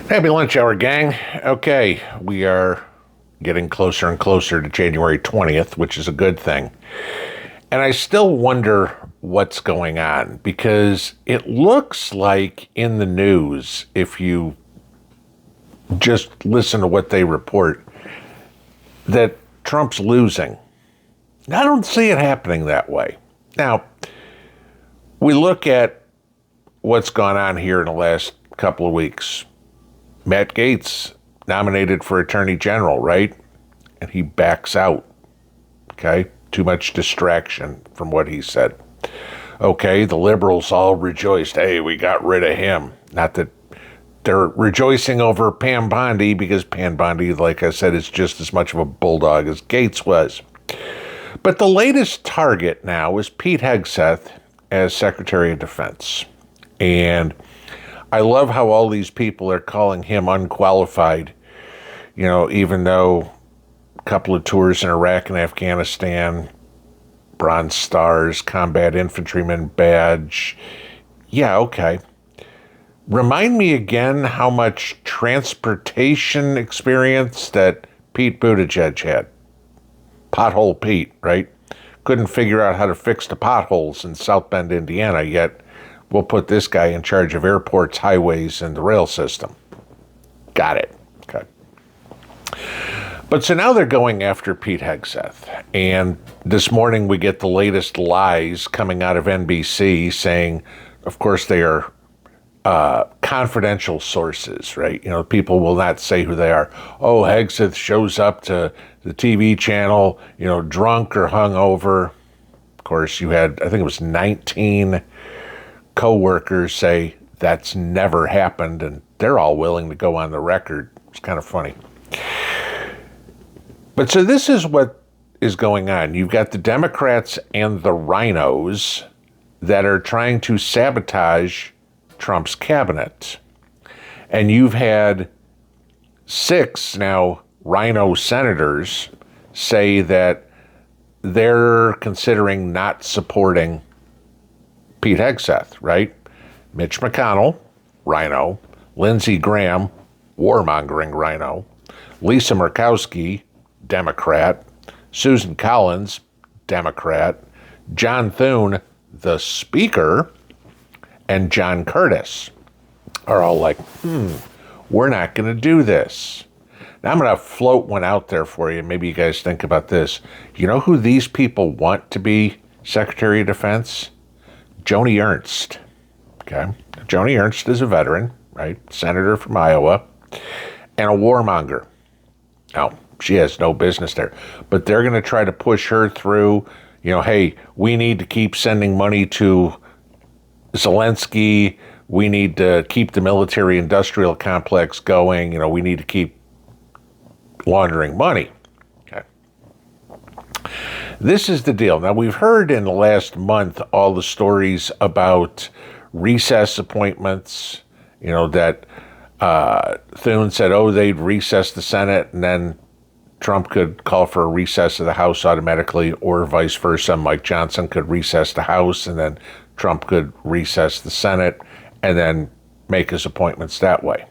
Happy lunch hour, gang. Okay, we are getting closer and closer to January 20th, which is a good thing. And I still wonder what's going on because it looks like in the news, if you just listen to what they report, that Trump's losing. I don't see it happening that way. Now, we look at what's gone on here in the last couple of weeks. Matt Gaetz nominated for Attorney General, right? And he backs out. Okay? Too much distraction from what he said. Okay, the liberals all rejoiced. Hey, we got rid of him. Not that they're rejoicing over Pam Bondi because Pam Bondi, like I said, is just as much of a bulldog as Gaetz was. But the latest target now is Pete Hegseth as Secretary of Defense. And I love how all these people are calling him unqualified, even though a couple of tours in Iraq and Afghanistan, Bronze Stars, Combat Infantryman Badge. Yeah, okay. Remind me again how much transportation experience that Pete Buttigieg had. Pothole Pete, right? Couldn't figure out how to fix the potholes in South Bend, Indiana, yet we'll put this guy in charge of airports, highways, and the rail system. Got it. Okay. But so now they're going after Pete Hegseth. And this morning we get the latest lies coming out of NBC saying, of course, they are confidential sources, right? People will not say who they are. Oh, Hegseth shows up to the TV channel, drunk or hungover. Of course, you had, I think it was 19 co-workers say that's never happened, and they're all willing to go on the record. It's kind of funny. But so this is what is going on. You've got the Democrats and the RINOs that are trying to sabotage Trump's cabinet. And you've had 6 now RINO senators say that they're considering not supporting Pete Hegseth, right? Mitch McConnell, RINO. Lindsey Graham, warmongering RINO. Lisa Murkowski, Democrat. Susan Collins, Democrat. John Thune, the Speaker, and John Curtis are all like, we're not going to do this. Now I'm going to float one out there for you. Maybe you guys think about this. You know who these people want to be Secretary of Defense? Joni Ernst. Okay. Joni Ernst is a veteran, right? Senator from Iowa, and a warmonger. Now, she has no business there. But they're going to try to push her through, hey, we need to keep sending money to Zelensky. We need to keep the military-industrial complex going. We need to keep laundering money. Okay. This is the deal. Now, we've heard in the last month all the stories about recess appointments, that Thune said, they'd recess the Senate, and then Trump could call for a recess of the House automatically, or vice versa. Mike Johnson could recess the House, and then Trump could recess the Senate, and then make his appointments that way.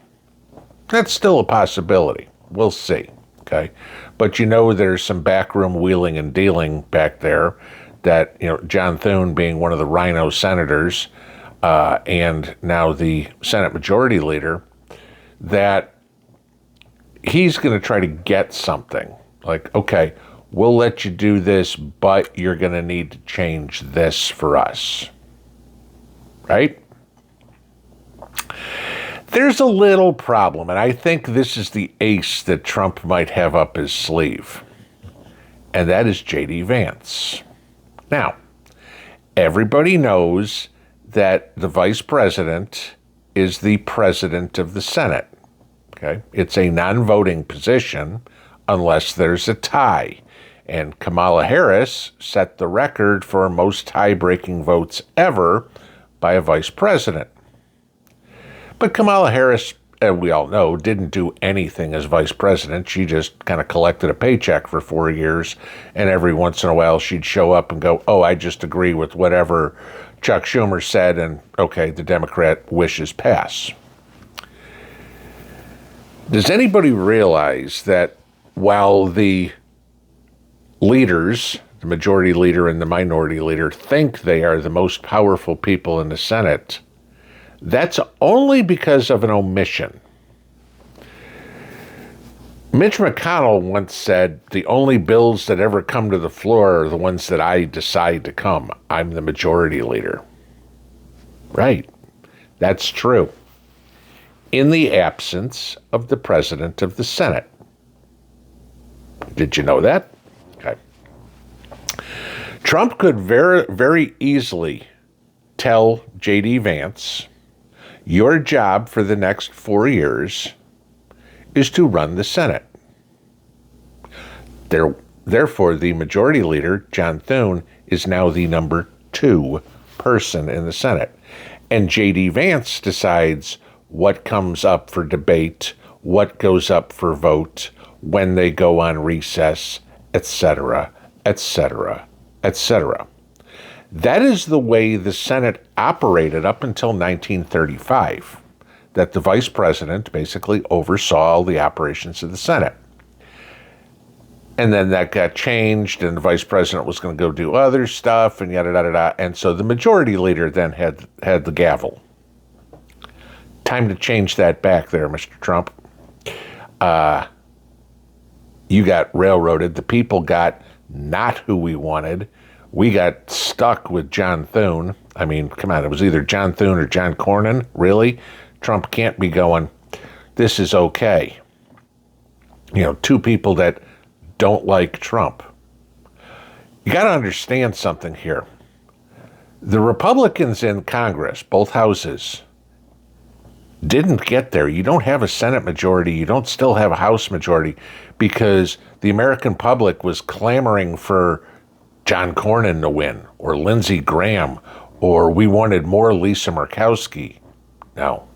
That's still a possibility. We'll see, okay? But there's some backroom wheeling and dealing back there that, John Thune being one of the RINO senators, and now the Senate Majority Leader, that he's going to try to get something. Like, okay, we'll let you do this, but you're going to need to change this for us. Right? There's a little problem, and I think this is the ace that Trump might have up his sleeve, and that is J.D. Vance. Now, everybody knows that the vice president is the president of the Senate. Okay? It's a non-voting position unless there's a tie. And Kamala Harris set the record for most tie-breaking votes ever by a vice president. But Kamala Harris, we all know, didn't do anything as vice president. She just kind of collected a paycheck for 4 years, and every once in a while she'd show up and go, I just agree with whatever Chuck Schumer said, and okay, the Democrat wishes pass. Does anybody realize that while the leaders, the majority leader and the minority leader, think they are the most powerful people in the Senate, that's only because of an omission? Mitch McConnell once said, the only bills that ever come to the floor are the ones that I decide to come. I'm the majority leader. Right. That's true. In the absence of the president of the Senate. Did you know that? Okay. Trump could very easily tell J.D. Vance, your job for the next 4 years is to run the Senate. Therefore, the majority leader, John Thune, is now the number 2 person in the Senate. And J.D. Vance decides what comes up for debate, what goes up for vote, when they go on recess, etc., etc., etc. That is the way the Senate operated up until 1935, that the vice president basically oversaw all the operations of the Senate. And then that got changed, and the vice president was going to go do other stuff, and yada, yada, yada. And so the majority leader then had the gavel. Time to change that back there, Mr. Trump. You got railroaded. The people got not who we wanted. We got stuck with John Thune. I mean, come on, it was either John Thune or John Cornyn. Really? Trump can't be going, this is okay. You know, 2 people that don't like Trump. You got to understand something here. The Republicans in Congress, both houses, didn't get there. You don't have a Senate majority. You don't still have a House majority because the American public was clamoring for John Cornyn to win, or Lindsey Graham, or we wanted more Lisa Murkowski. No.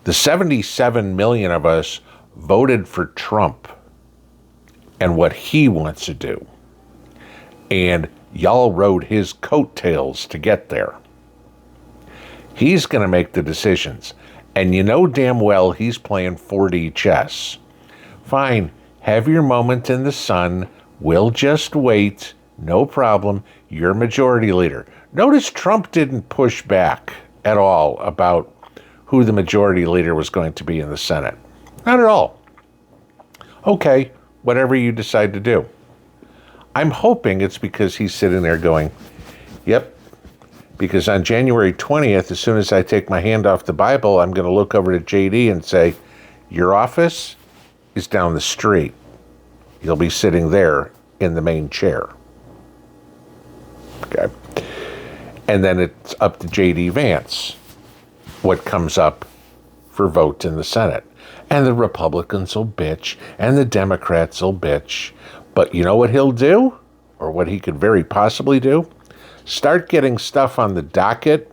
The 77 million of us voted for Trump and what he wants to do. And y'all rode his coattails to get there. He's going to make the decisions. And you know damn well he's playing 4D chess. Fine, have your moment in the sun. We'll just wait. No problem. You're majority leader. Notice Trump didn't push back at all about who the majority leader was going to be in the Senate. Not at all. Okay, whatever you decide to do. I'm hoping it's because he's sitting there going, yep, because on January 20th, as soon as I take my hand off the Bible, I'm going to look over to JD and say, your office is down the street. You'll be sitting there in the main chair. Okay. And then it's up to JD Vance what comes up for vote in the Senate. And the Republicans will bitch, and the Democrats will bitch. But you know what he'll do? Or what he could very possibly do? Start getting stuff on the docket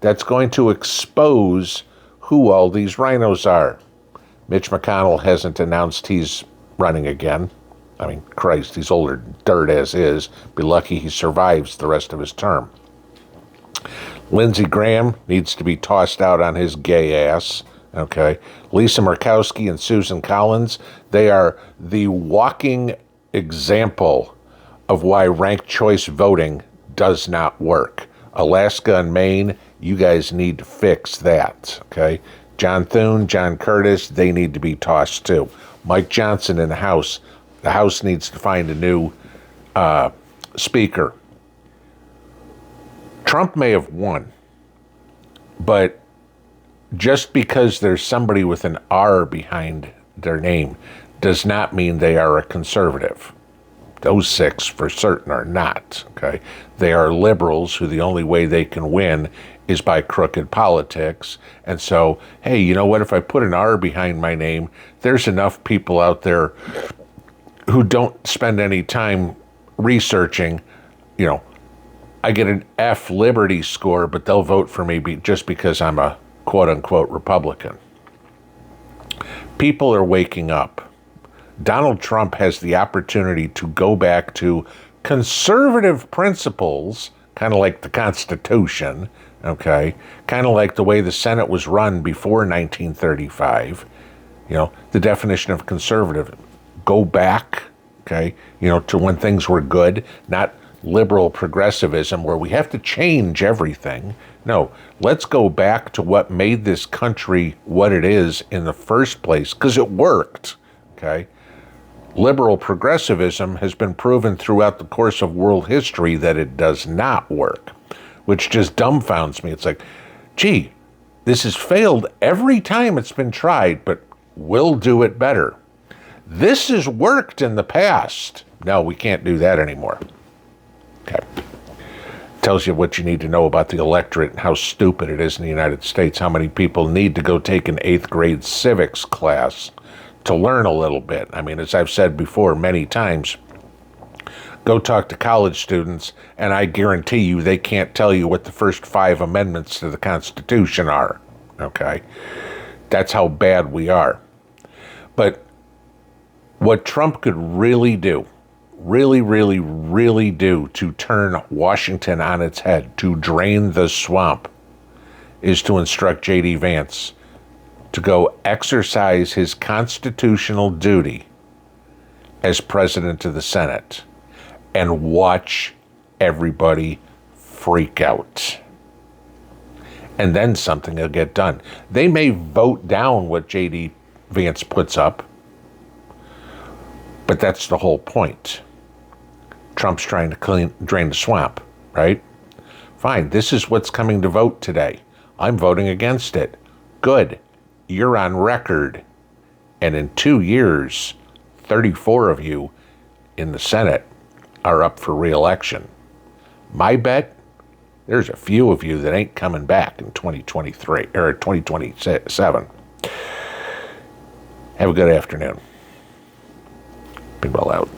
that's going to expose who all these RINOs are. Mitch McConnell hasn't announced he's running again. I mean, Christ, he's older than dirt as is. Be lucky he survives the rest of his term. Lindsey Graham needs to be tossed out on his gay ass. Okay. Lisa Murkowski and Susan Collins, they are the walking example of why ranked choice voting does not work. Alaska and Maine, you guys need to fix that. Okay. John Thune, John Curtis, they need to be tossed too. Mike Johnson in the House needs to find a new speaker. Trump may have won, but just because there's somebody with an R behind their name does not mean they are a conservative. Those 6 for certain are not, okay? They are liberals who the only way they can win is by crooked politics. And so, hey, you know what? If I put an R behind my name, there's enough people out there who don't spend any time researching, you know, I get an F Liberty score, but they'll vote for me just because I'm a quote-unquote Republican. People are waking up. Donald Trump has the opportunity to go back to conservative principles, kind of like the Constitution, okay? Kind of like the way the Senate was run before 1935, The definition of conservative, go back, okay, to when things were good, not liberal progressivism where we have to change everything. No, let's go back to what made this country what it is in the first place, because it worked, okay? Liberal progressivism has been proven throughout the course of world history that it does not work, which just dumbfounds me. It's like, gee, this has failed every time it's been tried, but we'll do it better. This has worked in the past. No, we can't do that anymore. Okay. Tells you what you need to know about the electorate and how stupid it is in the United States, how many people need to go take an 8th grade civics class to learn a little bit. I mean, as I've said before many times, go talk to college students, and I guarantee you they can't tell you what the first 5 amendments to the Constitution are, okay? That's how bad we are. But what Trump could really do, really do to turn Washington on its head, to drain the swamp, is to instruct J.D. Vance to go exercise his constitutional duty as president of the Senate and watch everybody freak out. And then something will get done. They may vote down what J.D. Vance puts up, but that's the whole point. Trump's trying to drain the swamp, right? Fine, this is what's coming to vote today. I'm voting against it. Good. You're on record. And in 2 years, 34 of you in the Senate are up for re-election. My bet, there's a few of you that ain't coming back in 2023 or 2027. Have a good afternoon. Pinball out.